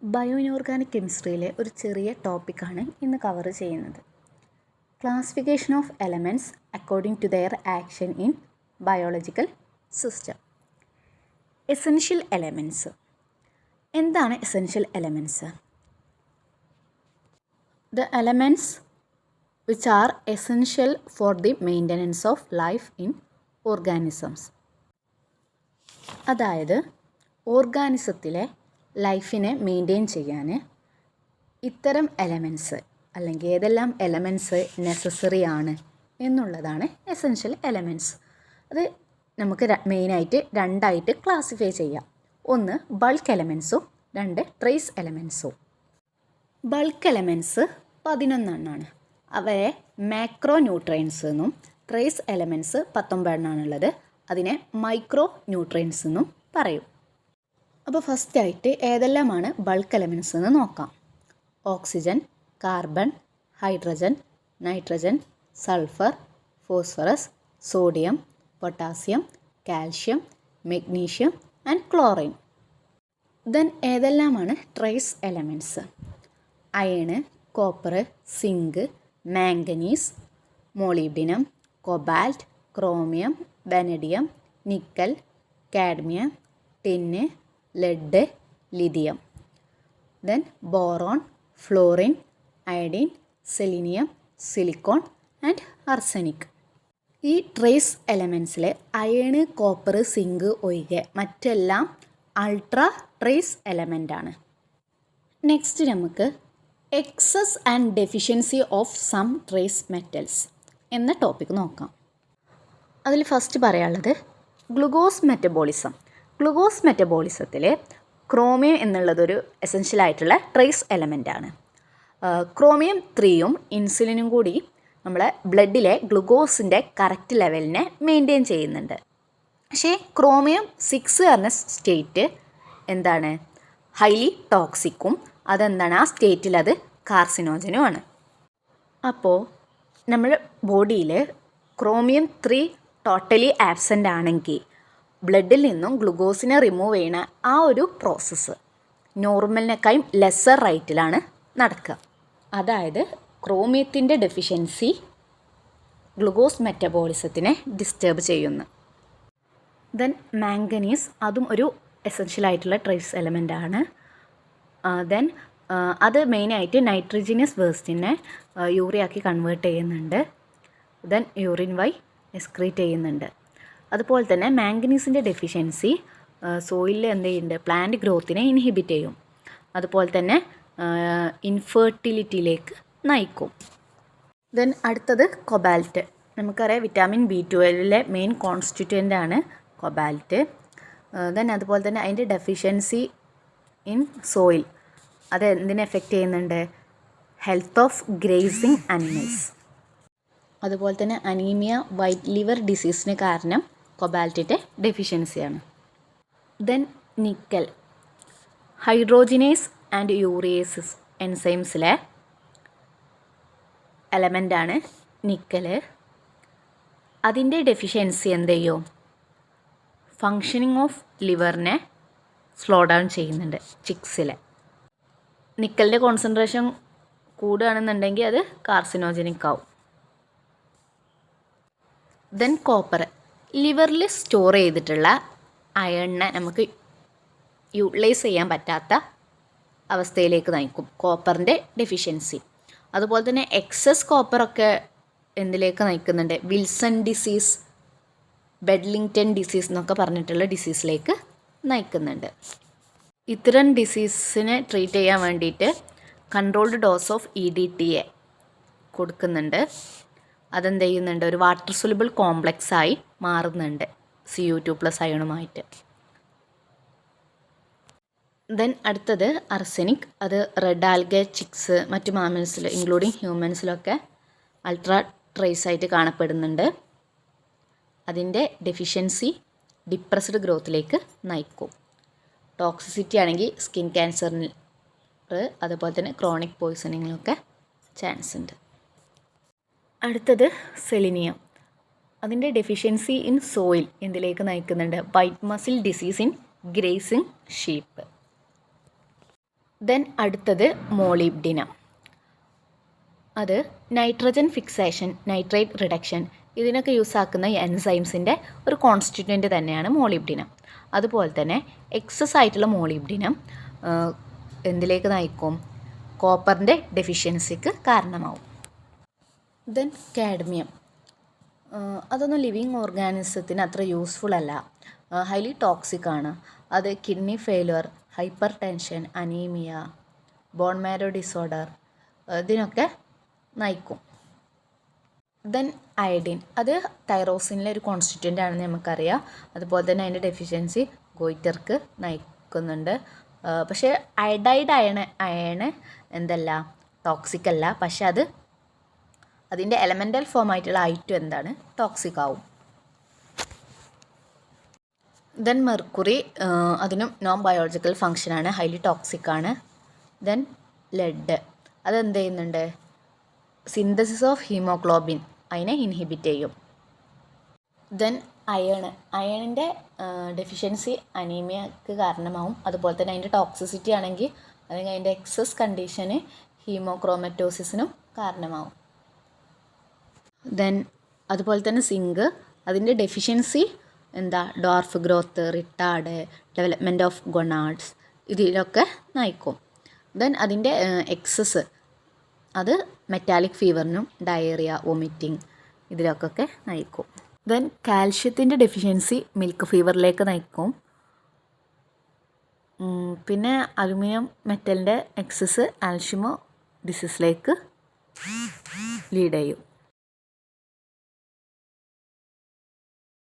Bio inorganic കെമിസ്ട്രിയിലെ ഒരു ചെറിയ ടോപ്പിക്കാണ് ഇന്ന് കവർ ചെയ്യുന്നത്. Classification of elements according to their action in biological system. Essential elements. എന്താണ് essential elements? The elements which are essential for the maintenance of life in organisms. അതായത് ഓർഗാനിസത്തിലെ ലൈഫിനെ maintain ചെയ്യാൻ ഇത്തരം എലമെൻറ്റ്സ് അല്ലെങ്കിൽ ഏതെല്ലാം എലമെൻറ്റ്സ് നെസസറി ആണ് എന്നുള്ളതാണ് എസെൻഷ്യൽ എലമെൻറ്റ്സ്. അത് നമുക്ക് മെയിനായിട്ട് രണ്ടായിട്ട് ക്ലാസിഫൈ ചെയ്യാം. ഒന്ന് ബൾക്ക് എലമെൻറ്റ്സും രണ്ട് ട്രേസ് എലമെൻറ്റ്സും. ബൾക്ക് എലമെൻറ്റ്സ് 11 എണ്ണമാണ്. അവയെ മാക്രോ ന്യൂട്രിയൻസ് എന്നും ട്രേസ് എലമെൻറ്റ്സ് 19 എണ്ണമാണുള്ളത്. അതിനെ മൈക്രോ ന്യൂട്രിയൻസ് എന്നും പറയും. അപ്പോൾ ഫസ്റ്റായിട്ട് ഏതെല്ലാമാണ് ബൾക്ക് എലമെൻറ്റ്സ് എന്ന് നോക്കാം. Oxygen, carbon, hydrogen, nitrogen, sulphur, phosphorus, sodium, potassium, calcium, magnesium and chlorine. Then ഏതെല്ലാമാണ് trace elements? Iron, copper, zinc, manganese, molybdenum, cobalt, chromium, vanadium, nickel, cadmium, tin, lead, lithium. Then boron, fluorine, iodine, selenium, silicon and arsenic. ഈ trace എലമെൻറ്റ്സിൽ iron, copper, zinc ഒഴികെ മറ്റെല്ലാം ultra trace element ആണ്. Next നമുക്ക് excess and deficiency of some trace metals എന്ന topic നോക്കാം. അതിൽ first പറയാനുള്ളത് ഗ്ലൂക്കോസ് മെറ്റബോളിസം. ഗ്ലൂക്കോസ് മെറ്റബോളിസത്തിൽ ക്രോമിയം എന്നുള്ളതൊരു എസെൻഷ്യൽ ആയിട്ടുള്ള ട്രേസ് എലമെൻ്റ് ആണ്. ക്രോമിയം 3യും ഇൻസുലിനും കൂടി നമ്മളെ ബ്ലഡിലെ ഗ്ലൂക്കോസിൻ്റെ കറക്റ്റ് ലെവലിനെ മെയിൻറ്റെയിൻ ചെയ്യുന്നുണ്ട്. പക്ഷേ ക്രോമിയം 6 പറഞ്ഞ സ്റ്റേറ്റ് എന്താണ്? ഹൈലി ടോക്സിക്കും അതെന്താണ്? ആ സ്റ്റേറ്റിൽ അത് കാർസിനോജനുമാണ്. അപ്പോൾ നമ്മുടെ ബോഡിയിൽ ക്രോമിയം 3 ടോട്ടലി ആബ്സെൻ്റ് ആണെങ്കിൽ ബ്ലഡിൽ നിന്നും ഗ്ലൂക്കോസിനെ റിമൂവ് ചെയ്യുന്ന ആ ഒരു പ്രോസസ്സ് നോർമലിനേക്കാളും ലെസ്സർ റേറ്റിലാണ് നടക്കുക. അതായത് ക്രോമിയത്തിൻ്റെ ഡെഫിഷ്യൻസി ഗ്ലൂക്കോസ് മെറ്റബോളിസത്തിനെ ഡിസ്റ്റർബ് ചെയ്യുന്നു. ദെൻ മാംഗനീസ്, അതും ഒരു എസെൻഷ്യൽ ആയിട്ടുള്ള ട്രേസ് എലമെൻ്റ് ആണ്. ദെൻ അത് മെയിനായിട്ട് നൈട്രജനിയസ് വേസ്റ്റിനെ യൂറിയാക്കി കൺവേർട്ട് ചെയ്യുന്നുണ്ട്. ദെൻ യൂറിൻ വഴി എക്സ്ക്രീറ്റ് ചെയ്യുന്നുണ്ട്. അതുപോലെ തന്നെ മാംഗനീസിൻ്റെ ഡെഫിഷ്യൻസി സോയിലിൽ എന്ത് ചെയ്യുന്നുണ്ട്? പ്ലാന്റ് ഗ്രോത്തിനെ ഇൻഹിബിറ്റ് ചെയ്യും. അതുപോലെ തന്നെ ഇൻഫെർട്ടിലിറ്റിയിലേക്ക് നയിക്കും. ദെൻ അടുത്തത് കൊബാൾട്ട്. നമുക്കറിയാം വിറ്റാമിൻ B12 മെയിൻ കോൺസ്റ്റിറ്റ്വൻ്റ് ആണ് കൊബാൾട്ട്. ദെൻ അതുപോലെ തന്നെ അതിൻ്റെ ഡെഫിഷ്യൻസി ഇൻ സോയിൽ അത് എന്തിനെ എഫക്റ്റ് ചെയ്യുന്നുണ്ട്? Health of grazing animals. അതുപോലെ തന്നെ അനീമിയ, വൈറ്റ് ലിവർ ഡിസീസിന് കാരണം കൊബാൾട്ടിൻ്റെ ഡെഫിഷ്യൻസിയാണ്. Then nickel, hydrogenase and ureases എൻസൈംസിലെ എലമെൻ്റാണ് നിക്കൽ. അതിൻ്റെ ഡെഫിഷ്യൻസി എന്ത് ചെയ്യും? ഫങ്ഷനിങ് ഓഫ് ലിവറിനെ സ്ലോ ഡൗൺ ചെയ്യുന്നുണ്ട് ചിക്സിലെ. നിക്കലിൻ്റെ കോൺസെൻട്രേഷൻ കൂടുകയാണെന്നുണ്ടെങ്കിൽ അത് കാർസിനോജനിക് ആവും. ദെൻ കോപ്പർ, ലിവറിൽ സ്റ്റോർ ചെയ്തിട്ടുള്ള അയണിനെ നമുക്ക് യൂട്ടിലൈസ് ചെയ്യാൻ പറ്റാത്ത അവസ്ഥയിലേക്ക് നയിക്കും കോപ്പറിൻ്റെ ഡെഫിഷ്യൻസി. അതുപോലെ തന്നെ എക്സസ് കോപ്പറൊക്കെ എന്തിലേക്ക് നയിക്കുന്നുണ്ട്? വിൽസൺ ഡിസീസ്, ബെഡ്ലിങ്ടൺ ഡിസീസ് എന്നൊക്കെ പറഞ്ഞിട്ടുള്ള ഡിസീസിലേക്ക് നയിക്കുന്നുണ്ട്. ഇത്തരം ഡിസീസിനെ ട്രീറ്റ് ചെയ്യാൻ വേണ്ടിയിട്ട് കൺട്രോൾഡ് ഡോസ് ഓഫ് EDTA കൊടുക്കുന്നുണ്ട്. അതെന്ത് ചെയ്യുന്നുണ്ട്? ഒരു വാട്ടർ സൊല്യൂബിൾ കോംപ്ലക്സ് ആയി മാറുന്നുണ്ട് Cu2+ അയണുമായിട്ട്. ദെൻ അടുത്തത് അർസനിക്. അത് റെഡ് ആൽഗെ, ചിക്സ്, മറ്റു മാമൽസിൽ ഇൻക്ലൂഡിങ് ഹ്യൂമൻസിലൊക്കെ അൾട്രാ ട്രേസ് ആയിട്ട് കാണപ്പെടുന്നുണ്ട്. അതിൻ്റെ ഡെഫിഷ്യൻസി ഡിപ്രസ്ഡ് ഗ്രോത്തിലേക്ക് നയിക്കും. ടോക്സിസിറ്റി ആണെങ്കിൽ സ്കിൻ ക്യാൻസറിന്, അതുപോലെ തന്നെ ക്രോണിക് പോയ്സണിങ്ങിനൊക്കെ ചാൻസ് ഉണ്ട്. അടുത്തത് സെലിനിയം. അതിൻ്റെ ഡെഫിഷ്യൻസി ഇൻ സോയിൽ എന്തിലേക്ക് നയിക്കുന്നുണ്ട്? White muscle disease in grazing sheep. Then അടുത്തത് മോളിബ്ഡിനം. അത് നൈട്രജൻ ഫിക്സേഷൻ, നൈട്രേറ്റ് റിഡക്ഷൻ ഇതിനൊക്കെ യൂസ് ആക്കുന്ന എൻസൈംസിൻ്റെ ഒരു കോൺസ്റ്റിറ്റ്യൂൻ്റ് തന്നെയാണ് മോളിബ്ഡിനം. അതുപോലെ തന്നെ എക്സസ് ആയിട്ടുള്ള മോളിബ്ഡിനം എന്തിലേക്ക് നയിക്കും? കോപ്പറിൻ്റെ ഡെഫിഷ്യൻസിക്ക് കാരണമാവും. Then cadmium. അതൊന്നും ലിവിങ് ഓർഗാനിസത്തിന് അത്ര യൂസ്ഫുൾ അല്ല, ഹൈലി ടോക്സിക് ആണ്. അത് kidney failure, hypertension, anaemia, bone marrow disorder ഇതിനൊക്കെ നയിക്കും. Then iodine. അത് തൈറോസിനിലെ ഒരു കോൺസ്റ്റിറ്റ്യൂൻ്റ് ആണെന്ന് നമുക്കറിയാം. അതുപോലെ തന്നെ അതിൻ്റെ ഡെഫിഷ്യൻസി ഗോയിറ്റർക്ക് നയിക്കുന്നുണ്ട്. പക്ഷേ അയഡൈഡ് അയണ് എന്തല്ല, ടോക്സിക് അല്ല. പക്ഷെ അതിൻ്റെ എലമെൻ്റൽ ഫോം ആയിട്ടുള്ള I2 എന്താണ്, ടോക്സിക് ആവും. Then mercury. അതിനും നോൺ ബയോളജിക്കൽ ഫങ്ഷനാണ്, ഹൈലി ടോക്സിക് ആണ്. Then lead. അതെന്ത് ചെയ്യുന്നുണ്ട്? സിന്തസിസ് ഓഫ് ഹീമോഗ്ലോബിൻ അതിനെ ഇൻഹിബിറ്റ് ചെയ്യും. ദെൻ അയണിൻ്റെ ഡെഫിഷ്യൻസി അനീമിയക്ക് കാരണമാവും. അതുപോലെ തന്നെ അതിൻ്റെ ടോക്സിസിറ്റി ആണെങ്കിൽ അല്ലെങ്കിൽ അതിൻ്റെ എക്സസ് കണ്ടീഷന് ഹീമോക്രോമറ്റോസിസിനും കാരണമാവും. ദെൻ അതുപോലെ തന്നെ സിങ്ക്. അതിൻ്റെ deficiency dwarf growth, retarded, development of gonads ഇതിലൊക്കെ നയിക്കും. ദെൻ അതിൻ്റെ എക്സസ് അത് മെറ്റാലിക് ഫീവറിനും ഡയറിയ, വൊമിറ്റിംഗ് ഇതിലൊക്കെ നയിക്കും. ദെൻ കാൽഷ്യത്തിൻ്റെ ഡെഫിഷ്യൻസി മിൽക്ക് ഫീവറിലേക്ക് നയിക്കും. പിന്നെ അലുമിനിയം മെറ്റലിൻ്റെ എക്സസ് ആൽഷിമോ ഡിസീസിലേക്ക് ലീഡ് ചെയ്യും.